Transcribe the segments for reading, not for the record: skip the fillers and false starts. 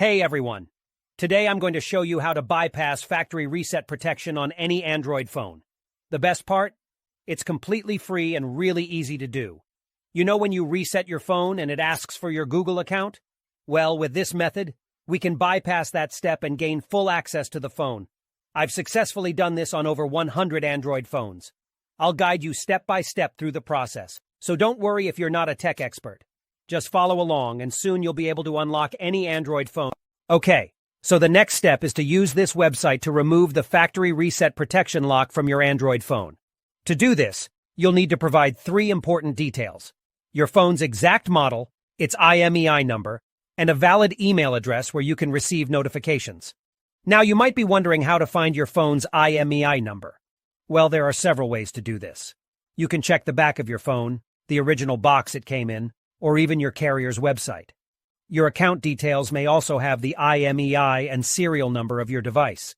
Hey everyone! Today I'm going to show you how to bypass factory reset protection on any Android phone. The best part? It's completely free and really easy to do. You know when you reset your phone and it asks for your Google account? Well, with this method, we can bypass that step and gain full access to the phone. I've successfully done this on over 100 Android phones. I'll guide you step by step through the process, so don't worry if you're not a tech expert. Just follow along and soon you'll be able to unlock any Android phone. Okay, so the next step is to use this website to remove the factory reset protection lock from your Android phone. To do this, you'll need to provide 3 important details: your phone's exact model, its IMEI number, and a valid email address where you can receive notifications. Now you might be wondering how to find your phone's IMEI number. Well, there are several ways to do this. You can check the back of your phone, the original box it came in, or even your carrier's website. Your account details may also have the IMEI and serial number of your device.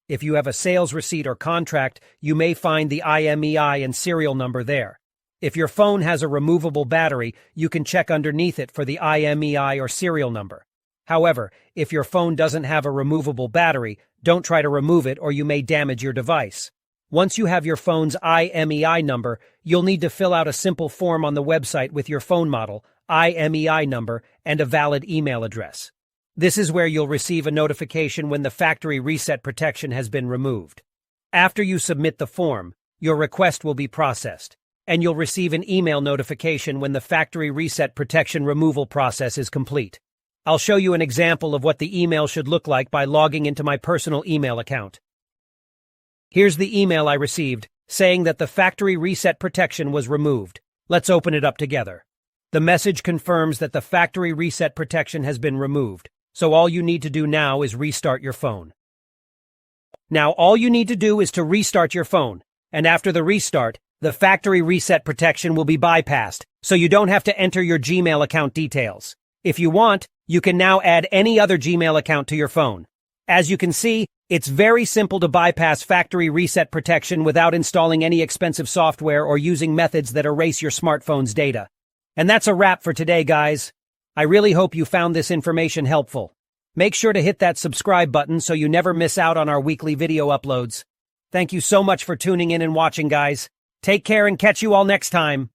If you have a sales receipt or contract, you may find the IMEI and serial number there. If your phone has a removable battery, you can check underneath it for the IMEI or serial number. However, if your phone doesn't have a removable battery, don't try to remove it or you may damage your device. Once you have your phone's IMEI number, you'll need to fill out a simple form on the website with your phone model, IMEI number, and a valid email address. This is where you'll receive a notification when the factory reset protection has been removed. After you submit the form, your request will be processed, and you'll receive an email notification when the factory reset protection removal process is complete. I'll show you an example of what the email should look like by logging into my personal email account. Here's the email I received, saying that the factory reset protection was removed. Let's open it up together. The message confirms that the factory reset protection has been removed, so all you need to do now is restart your phone. Now all you need to do is to restart your phone, and after the restart, the factory reset protection will be bypassed, so you don't have to enter your Gmail account details. If you want, you can now add any other Gmail account to your phone. As you can see, it's very simple to bypass factory reset protection without installing any expensive software or using methods that erase your smartphone's data. And that's a wrap for today, guys. I really hope you found this information helpful. Make sure to hit that subscribe button so you never miss out on our weekly video uploads. Thank you so much for tuning in and watching, guys. Take care and catch you all next time.